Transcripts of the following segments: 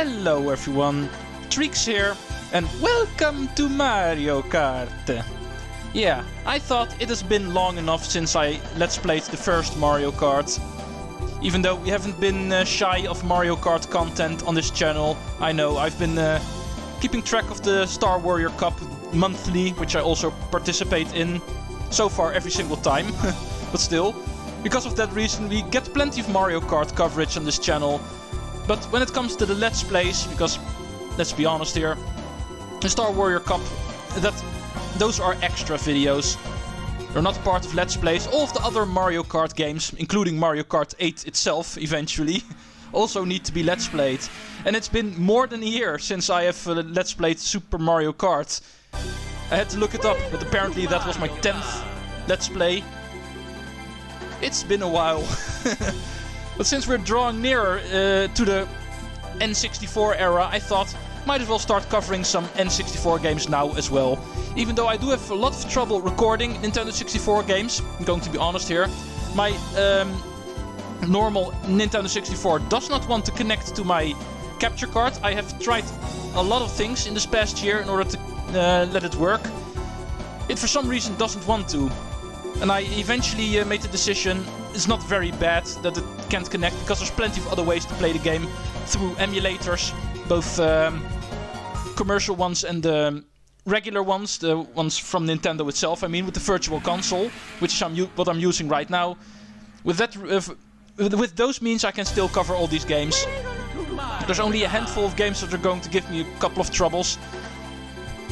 Hello everyone, Treecks here, and welcome to Mario Kart. Yeah, I thought it has been long enough since I Let's Played the first Mario Kart. Even though we haven't been shy of Mario Kart content on this channel, I know I've been keeping track of the Star Warrior Cup monthly, which I also participate in, so far every single time, but still. Because of that reason we get plenty of Mario Kart coverage on this channel. But when it comes to the Let's Plays, because let's be honest here, the Star Warrior Cup, those are extra videos. They're not part of Let's Plays. All of the other Mario Kart games, including Mario Kart 8 itself eventually, also need to be Let's Played. And it's been more than a year since I have Let's Played Super Mario Kart. I had to look it up, but apparently that was my 10th Let's Play. It's been a while. But since we're drawing nearer to the N64 era, I thought might as well start covering some N64 games now as well. Even though I do have a lot of trouble recording Nintendo 64 games, I'm going to be honest here. My normal Nintendo 64 does not want to connect to my capture card. I have tried a lot of things in this past year in order to let it work. It for some reason doesn't want to. And I eventually made the decision, it's not very bad that it can't connect, because there's plenty of other ways to play the game through emulators, both commercial ones and the regular ones, the ones from Nintendo itself, I mean, with the Virtual Console, which is what I'm using right now. With that, with those means I can still cover all these games. There's only a handful of games that are going to give me a couple of troubles.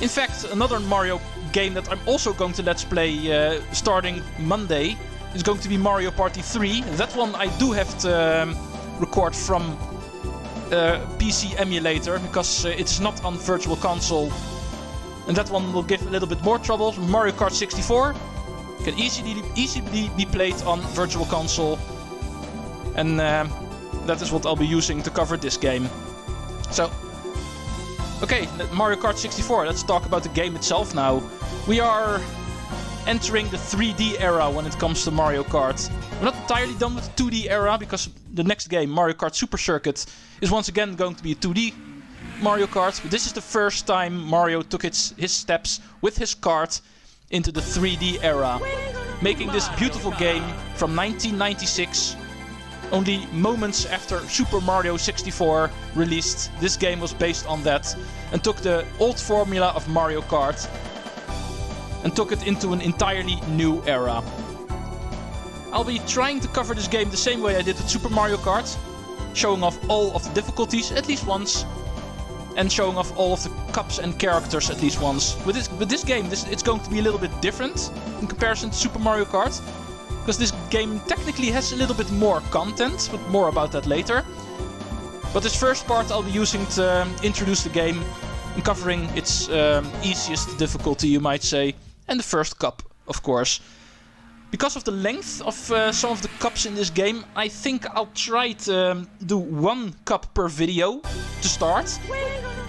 In fact, another Mario game that I'm also going to Let's Play starting Monday is going to be Mario Party 3. That one I do have to record from PC emulator, because it's not on Virtual Console. And that one will give a little bit more trouble. Mario Kart 64 can easily be played on Virtual Console. And that is what I'll be using to cover this game. So, okay, Mario Kart 64, let's talk about the game itself now. We are entering the 3D era when it comes to Mario Kart. We're not entirely done with the 2D era, because the next game, Mario Kart Super Circuit, is once again going to be a 2D Mario Kart. But this is the first time Mario took his steps with his kart into the 3D era, making this beautiful game from 1996. Only moments after Super Mario 64 released, this game was based on that, and took the old formula of Mario Kart and took it into an entirely new era. I'll be trying to cover this game the same way I did with Super Mario Kart, showing off all of the difficulties at least once, and showing off all of the cups and characters at least once. With this game, it's going to be a little bit different in comparison to Super Mario Kart, because this game technically has a little bit more content, but more about that later. But this first part I'll be using to introduce the game and covering its easiest difficulty, you might say, and the first cup, of course. Because of the length of some of the cups in this game, I think I'll try to do one cup per video to start.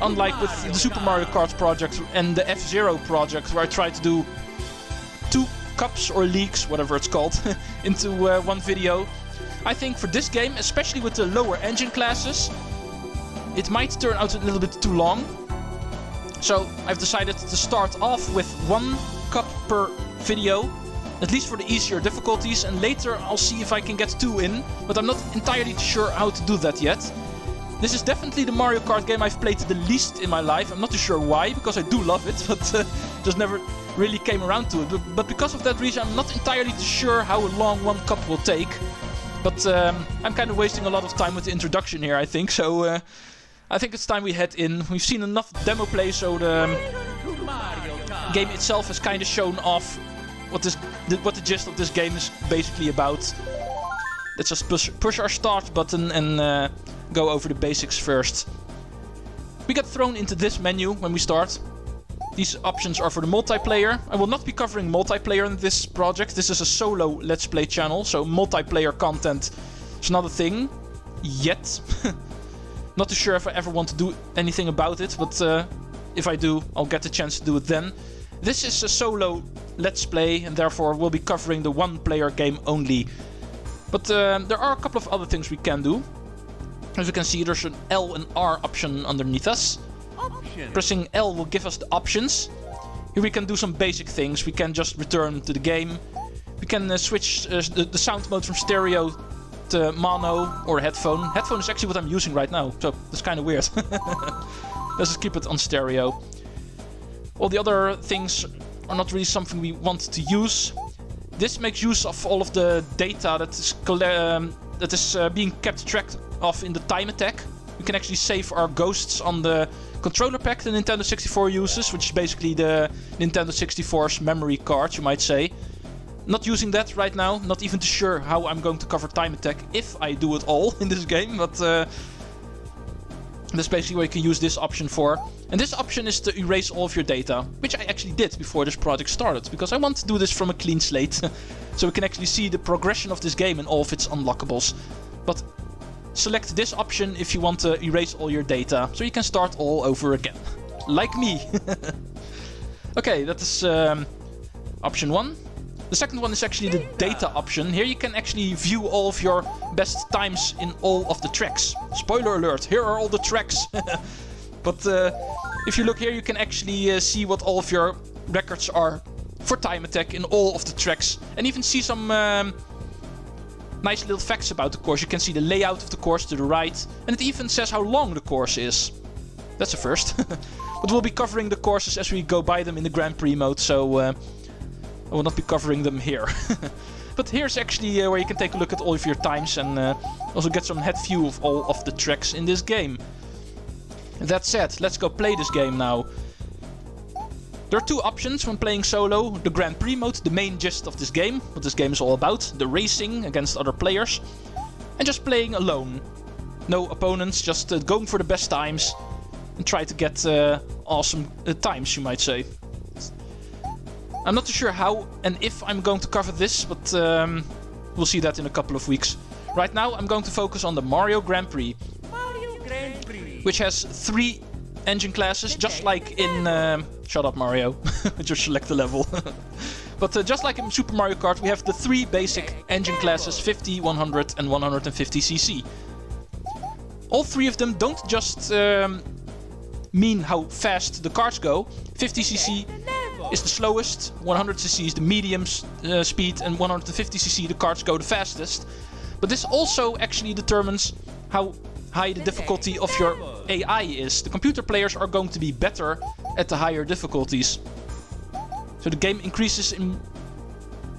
Unlike with the Super Mario Kart project and the F-Zero project, where I try to do 2 cups or leagues, whatever it's called, into one video. I think for this game, especially with the lower engine classes, it might turn out a little bit too long. So I've decided to start off with 1 cup per video, at least for the easier difficulties, and later I'll see if I can get 2 in, but I'm not entirely sure how to do that yet. This is definitely the Mario Kart game I've played the least in my life. I'm not too sure why, because I do love it, but just never really came around to it. But because of that reason, I'm not entirely sure how long 1 cup will take. But I'm kind of wasting a lot of time with the introduction here, I think. So I think it's time we head in. We've seen enough demo play, so the game itself has kind of shown off what the gist of this game is basically about. Let's just push our start button and go over the basics first. We get thrown into this menu when we start. These options are for the multiplayer. I will not be covering multiplayer in this project. This is a solo Let's Play channel, so multiplayer content is not a thing yet. Not too sure if I ever want to do anything about it, but if I do, I'll get the chance to do it then. This is a solo Let's Play, and therefore we'll be covering the 1-player game only. But there are a couple of other things we can do. As you can see, there's an L and R option underneath us. Pressing L will give us the options. Here we can do some basic things. We can just return to the game. We can switch the sound mode from stereo to mono or headphone. Headphone is actually what I'm using right now, so that's kind of weird. Let's just keep it on stereo. All the other things are not really something we want to use. This makes use of all of the data that is being kept track of in the time attack. We can actually save our ghosts on the controller pack the Nintendo 64 uses, which is basically the Nintendo 64's memory card, you might say. Not using that right now, not even too sure how I'm going to cover time attack if I do it all in this game, but that's basically what you can use this option for. And this option is to erase all of your data, which I actually did before this project started, because I want to do this from a clean slate, so we can actually see the progression of this game and all of its unlockables. But select this option if you want to erase all your data, so you can start all over again. Like me. Okay, that is option 1. The second one is actually the data option. Here you can actually view all of your best times in all of the tracks. Spoiler alert, here are all the tracks. But if you look here, you can actually see what all of your records are for time attack in all of the tracks. And even see some nice little facts about the course. You can see the layout of the course to the right. And it even says how long the course is. That's a first. But we'll be covering the courses as we go by them in the Grand Prix mode. So I will not be covering them here. But here's actually where you can take a look at all of your times. And also get some head view of all of the tracks in this game. That said, let's go play this game now. There are two options when playing solo. The Grand Prix mode, the main gist of this game, what this game is all about. The racing against other players. And just playing alone. No opponents, just going for the best times. And try to get awesome times, you might say. I'm not too sure how and if I'm going to cover this, but we'll see that in a couple of weeks. Right now I'm going to focus on the Mario Grand Prix. Which has 3 engine classes, just like in... shut up, Mario. Just select the level. But just like in Super Mario Kart, we have the 3 basic engine classes, 50, 100 and 150cc. All 3 of them don't just mean how fast the cars go. 50cc is the slowest, 100cc is the medium speed, and 150cc the cars go the fastest. But this also actually determines how high the difficulty of your AI is. The computer players are going to be better at the higher difficulties. So the game increases in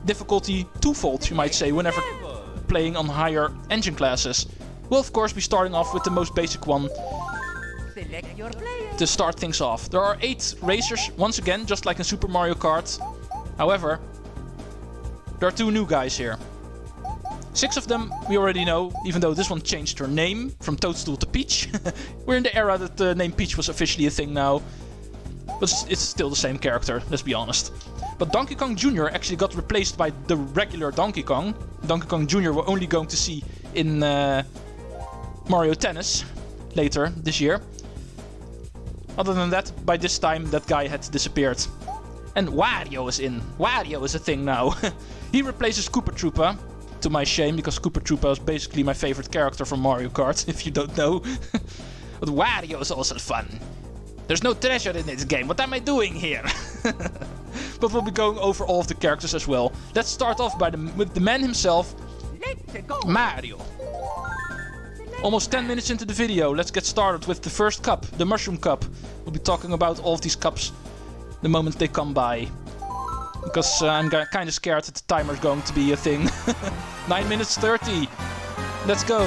difficulty twofold, you might say, whenever playing on higher engine classes. We'll of course be starting off with the most basic one to start things off. There are 8 racers, once again, just like in Super Mario Kart. However, there are 2 new guys here. 6 of them we already know, even though this one changed her name from Toadstool to Peach. We're in the era that the name Peach was officially a thing now. But it's still the same character, let's be honest. But Donkey Kong Jr. actually got replaced by the regular Donkey Kong. Donkey Kong Jr. we're only going to see in Mario Tennis later this year. Other than that, by this time that guy had disappeared. And Wario is in. Wario is a thing now. He replaces Koopa Troopa. To my shame, because Koopa Troopa is basically my favorite character from Mario Kart, if you don't know. But Wario is also fun. There's no treasure in this game, what am I doing here? But we'll be going over all of the characters as well. Let's start off with the man himself, Mario. Almost 10 minutes into the video, let's get started with the first cup, the Mushroom Cup. We'll be talking about all of these cups the moment they come by. Because I'm kind of scared that the timer is going to be a thing. 9 minutes 30. Let's go.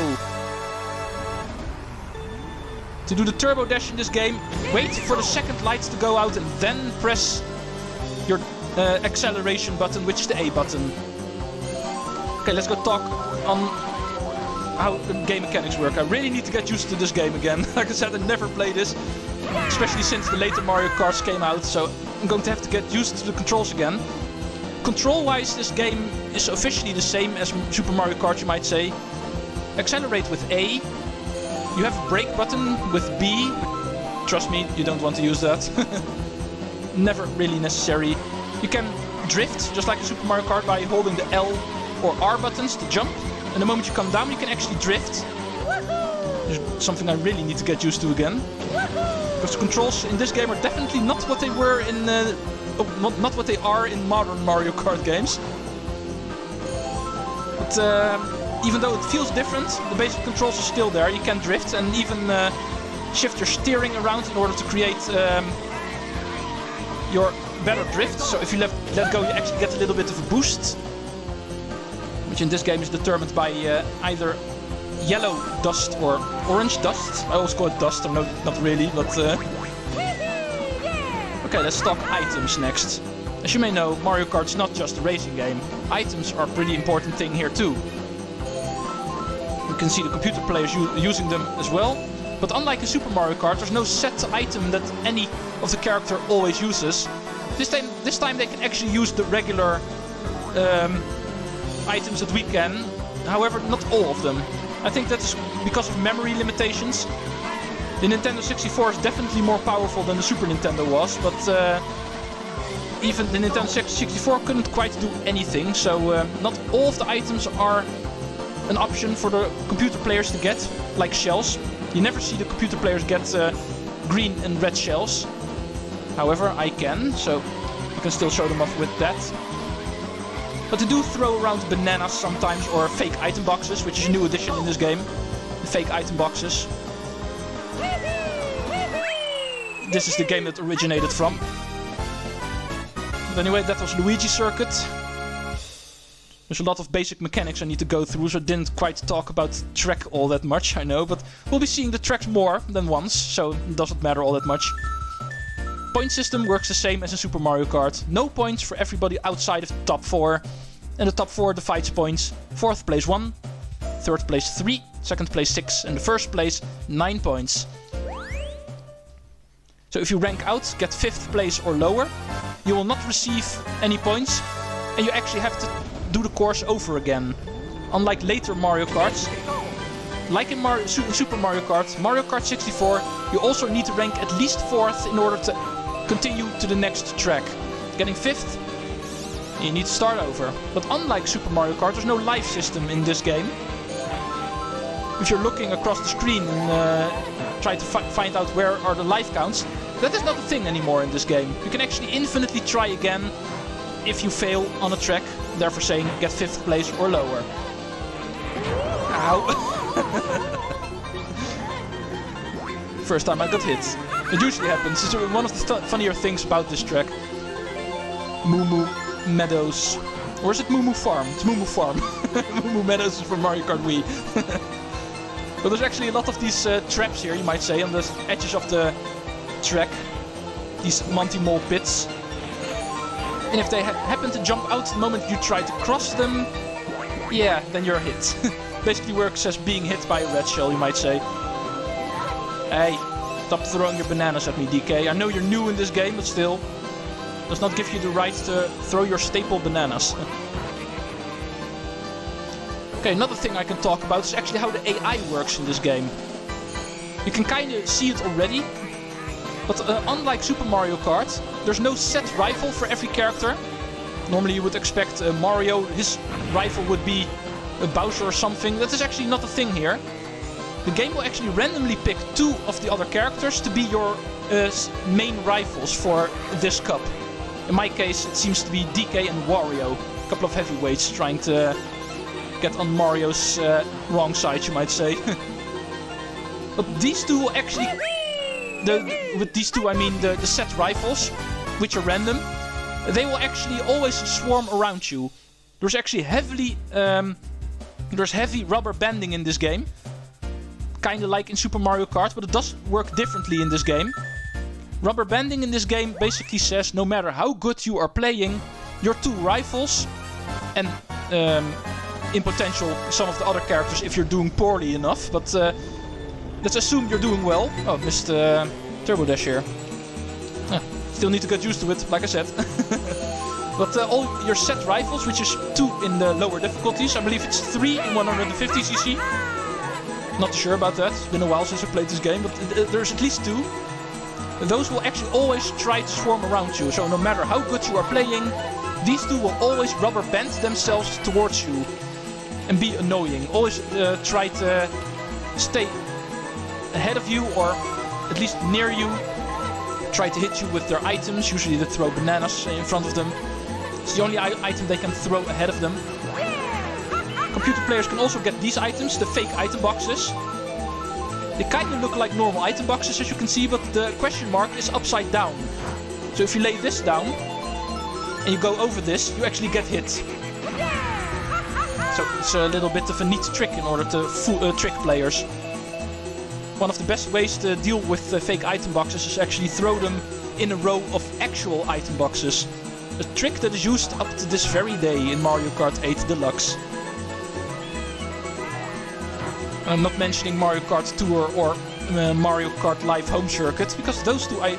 To do the turbo dash in this game, wait for the second light to go out and then press your acceleration button, which is the A button. Okay, let's go talk on how the game mechanics work. I really need to get used to this game again. Like I said, I never played this, especially since the later Mario Karts came out, so I'm going to have to get used to the controls again. Control-wise, this game is officially the same as Super Mario Kart, you might say. Accelerate with A. You have a brake button with B. Trust me, you don't want to use that. Never really necessary. You can drift, just like in Super Mario Kart, by holding the L or R buttons to jump. And the moment you come down, you can actually drift. something I really need to get used to again. Because the controls in this game are definitely not what they were in... not what they are in modern Mario Kart games. But even though it feels different, the basic controls are still there. You can drift and even shift your steering around in order to create your better drift. So if you let go, you actually get a little bit of a boost. Which in this game is determined by either yellow dust or orange dust. I always call it dust, or no, not really, but... Okay, let's talk items next. As you may know, Mario Kart is not just a racing game. Items are a pretty important thing here too. You can see the computer players using them as well. But unlike in Super Mario Kart, there's no set item that any of the character always uses. This time they can actually use the regular items that we can. However, not all of them. I think that's because of memory limitations. The Nintendo 64 is definitely more powerful than the Super Nintendo was, but even the Nintendo 64 couldn't quite do anything, so not all of the items are an option for the computer players to get, like shells. You never see the computer players get green and red shells. However, I can, so I can still show them off with that. But they do throw around bananas sometimes, or fake item boxes, which is a new addition in this game. The fake item boxes. This is the game that originated from. But anyway, that was Luigi's circuit. There's a lot of basic mechanics I need to go through, so I didn't quite talk about the track all that much, I know. But we'll be seeing the tracks more than once, so it doesn't matter all that much. Point system works the same as in Super Mario Kart. No points for everybody outside of the top 4. And the top 4 divides points. 4th place 1, 3rd place 3, 2nd place 6, and the 1st place 9 points. So if you rank out, get 5th place or lower, you will not receive any points, and you actually have to do the course over again. Unlike later Mario Karts, like in Super Mario Kart, Mario Kart 64, you also need to rank at least 4th in order to continue to the next track. Getting 5th, you need to start over. But unlike Super Mario Kart, there's no life system in this game. If you're looking across the screen and try to find out where are the life counts, that is not a thing anymore in this game. You can actually infinitely try again if you fail on a track, therefore saying get 5th place or lower. Ow! First time I got hit. It usually happens. It's one of the funnier things about this track. Moo Moo Meadows. Or is it Moo Moo Farm? It's Moo Moo Farm. Moo Moo Meadows is from Mario Kart Wii. But there's actually a lot of these traps here, you might say, on the edges of the track. These Monty Mole pits. And if they happen to jump out the moment you try to cross them, yeah, then you're hit. Basically works as being hit by a red shell, you might say. Hey, stop throwing your bananas at me, DK. I know you're new in this game, but still. Does not give you the right to throw your staple bananas. Okay, another thing I can talk about is actually how the AI works in this game. You can kind of see it already, but unlike Super Mario Kart, there's no set rifle for every character. Normally you would expect Mario, his rifle would be a Bowser or something. That is actually not a thing here. The game will actually randomly pick 2 of the other characters to be your main rifles for this cup. In my case, it seems to be DK and Wario. A couple of heavyweights trying to get on Mario's wrong side, you might say. But these 2 will actually... with these 2 I mean the set rifles, which are random. They will actually always swarm around you. There's actually heavy rubber banding in this game. Kinda like in Super Mario Kart, but it does work differently in this game. Rubber banding in this game basically says no matter how good you are playing, your 2 rifles, and in potential some of the other characters if you're doing poorly enough, but let's assume you're doing well. Oh, missed Turbo Dash here. Still need to get used to it, like I said. But all your set rifles, which is 2 in the lower difficulties, I believe it's 3 in 150cc. Not sure about that, it's been a while since I played this game, but there's at least 2. Those will actually always try to swarm around you, so no matter how good you are playing, these 2 will always rubber band themselves towards you and be annoying. Always try to stay ahead of you or at least near you try to hit you with their items. Usually they throw bananas in front of them. It's the only item they can throw ahead of them. Computer players can also get these items, the fake item boxes. They kind of look like normal item boxes, as you can see, but the question mark is upside down. So if you lay this down and you go over this, you actually get hit. So it's a little bit of a neat trick in order to trick players. One of the best ways to deal with fake item boxes is actually throw them in a row of actual item boxes. A trick that is used up to this very day in Mario Kart 8 Deluxe. I'm not mentioning Mario Kart Tour or Mario Kart Live Home Circuit, because those two I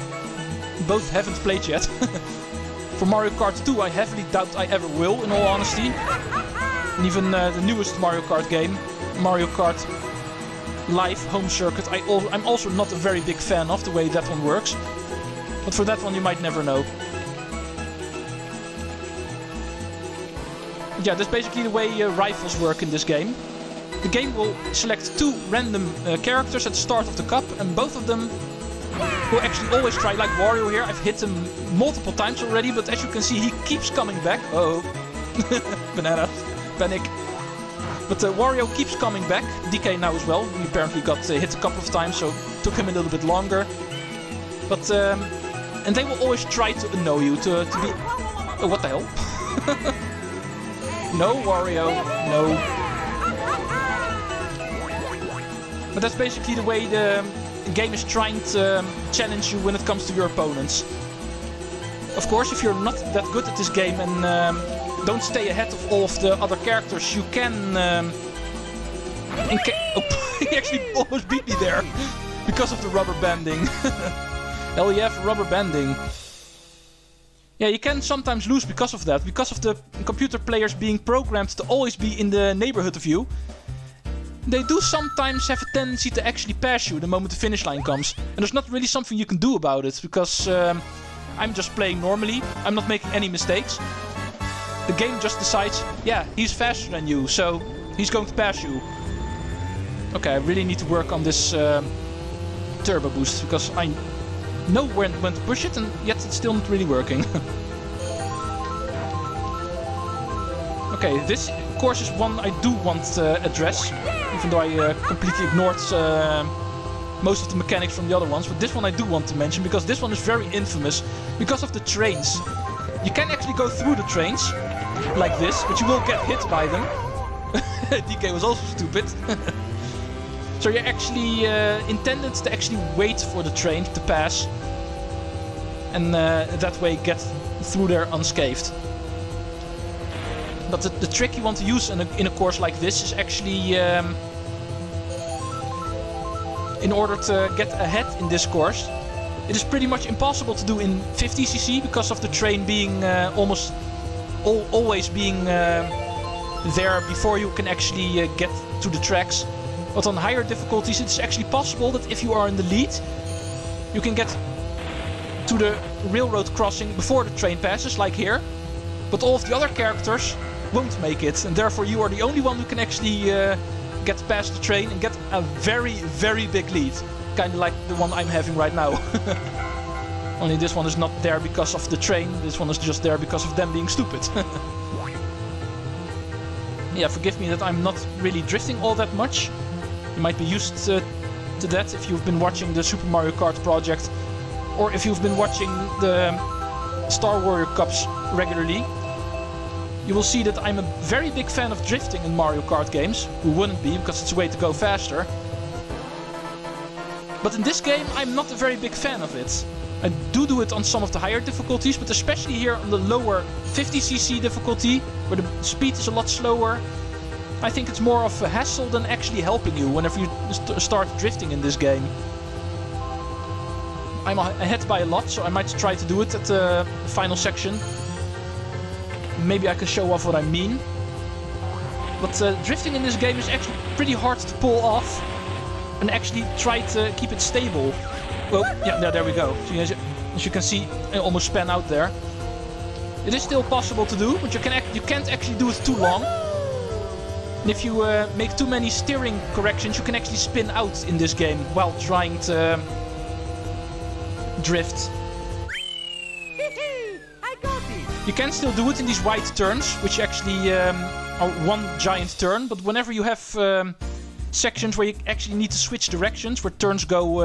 both haven't played yet. For Mario Kart 2 I heavily doubt I ever will, in all honesty. And even the newest Mario Kart game, Mario Kart Live Home Circuit, I'm also not a very big fan of the way that one works. But for that one you might never know. Yeah, that's basically the way rifles work in this game. The game will select two random characters at the start of the cup, and both of them will actually always try, like Wario here. I've hit him multiple times already, but as you can see he keeps coming back. Uh-oh. Bananas. Panic. But Wario keeps coming back. DK now as well. He apparently got hit a couple of times, so it took him a little bit longer. But, and they will always try to annoy you, to be... Oh, what the hell? No, Wario. No. But that's basically the way the game is trying to challenge you when it comes to your opponents. Of course, if you're not that good at this game and don't stay ahead of all of the other characters, you can... oh, he actually almost beat me there because of the rubber banding. Hell yeah, for rubber banding. Yeah, you can sometimes lose because of that, because of the computer players being programmed to always be in the neighborhood of you. They do sometimes have a tendency to actually pass you the moment the finish line comes. And there's not really something you can do about it, because I'm just playing normally. I'm not making any mistakes. The game just decides, yeah, he's faster than you, so he's going to pass you. Okay, I really need to work on this turbo boost, because I know when to push it, and yet it's still not really working. Okay, this course is one I do want to address, even though I completely ignored most of the mechanics from the other ones. But this one I do want to mention, because this one is very infamous because of the trains. You can actually go through the trains, like this, but you will get hit by them. DK was also stupid. So you're actually intended to actually wait for the train to pass, and that way get through there unscathed. But the trick you want to use in a course like this is actually in order to get ahead in this course. It is pretty much impossible to do in 50cc because of the train being always being there before you can actually get to the tracks. But on higher difficulties it's actually possible that if you are in the lead, you can get to the railroad crossing before the train passes, like here. But all of the other characters won't make it, and therefore you are the only one who can actually get past the train and get a very, very big lead. Kind of like the one I'm having right now. Only this one is not there because of the train, this one is just there because of them being stupid. Yeah, forgive me that I'm not really drifting all that much. You might be used to that if you've been watching the Super Mario Kart project, or if you've been watching the Star Warrior Cups regularly. You will see that I'm a very big fan of drifting in Mario Kart games. Who wouldn't be, because it's a way to go faster. But in this game I'm not a very big fan of it. I do it on some of the higher difficulties, but especially here on the lower 50cc difficulty, where the speed is a lot slower. I think it's more of a hassle than actually helping you whenever you start drifting in this game. I'm ahead by a lot, so I might try to do it at the final section. Maybe I can show off what I mean. But drifting in this game is actually pretty hard to pull off and actually try to keep it stable. Well, yeah, there we go. So as you can see, I almost span out there. It is still possible to do, but you can't actually do it too long. And if you make too many steering corrections, you can actually spin out in this game while trying to drift. I got it! You can still do it in these wide turns, which actually are one giant turn, but whenever you have sections where you actually need to switch directions, where turns go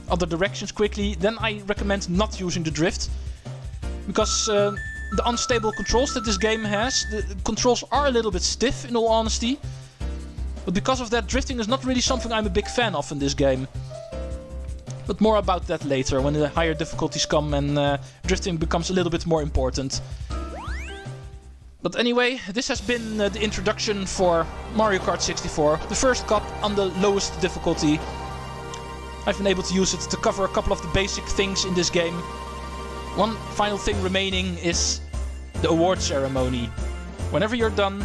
other directions quickly, then I recommend not using the drift. Because the unstable controls that this game has, the controls are a little bit stiff in all honesty. But because of that, drifting is not really something I'm a big fan of in this game. But more about that later, when the higher difficulties come and drifting becomes a little bit more important. But anyway, this has been the introduction for Mario Kart 64. The first cup on the lowest difficulty. I've been able to use it to cover a couple of the basic things in this game. One final thing remaining is the award ceremony. Whenever you're done,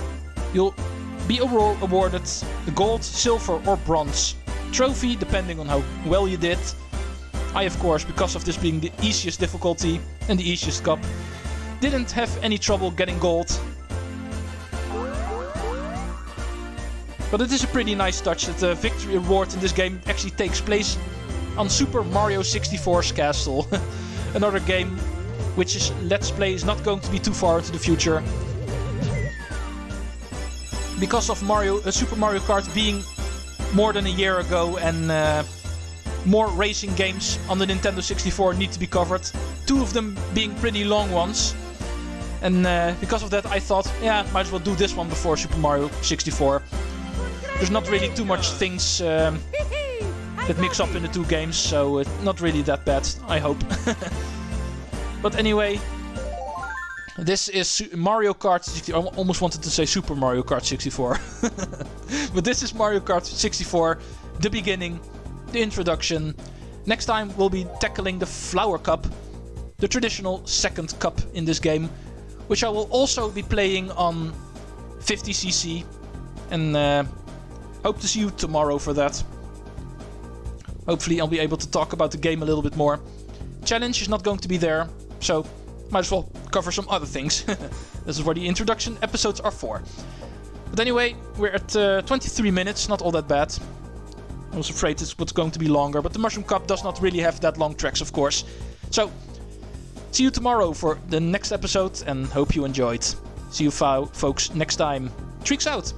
you'll be awarded the gold, silver or bronze trophy, depending on how well you did. I, of course, because of this being the easiest difficulty and the easiest cup, didn't have any trouble getting gold. But it is a pretty nice touch that the victory award in this game actually takes place on Super Mario 64's castle. Another game which is Let's Play is not going to be too far into the future. Because of Super Mario Kart being more than a year ago and more racing games on the Nintendo 64 need to be covered. Two of them being pretty long ones. And because of that I thought, yeah, might as well do this one before Super Mario 64. There's not really too much things that mix up in the two games, so not really that bad, I hope. But anyway, this is Mario Kart 64. I almost wanted to say Super Mario Kart 64. But this is Mario Kart 64, the beginning, the introduction. Next time we'll be tackling the Flower Cup, the traditional second cup in this game, which I will also be playing on 50cc. And hope to see you tomorrow for that. Hopefully I'll be able to talk about the game a little bit more. Challenge is not going to be there, so might as well cover some other things. This is what the introduction episodes are for. But anyway, we're at 23 minutes, not all that bad. I was afraid this was going to be longer, but the Mushroom Cup does not really have that long tracks, of course. So, see you tomorrow for the next episode, and hope you enjoyed. See you folks next time. Treecks out!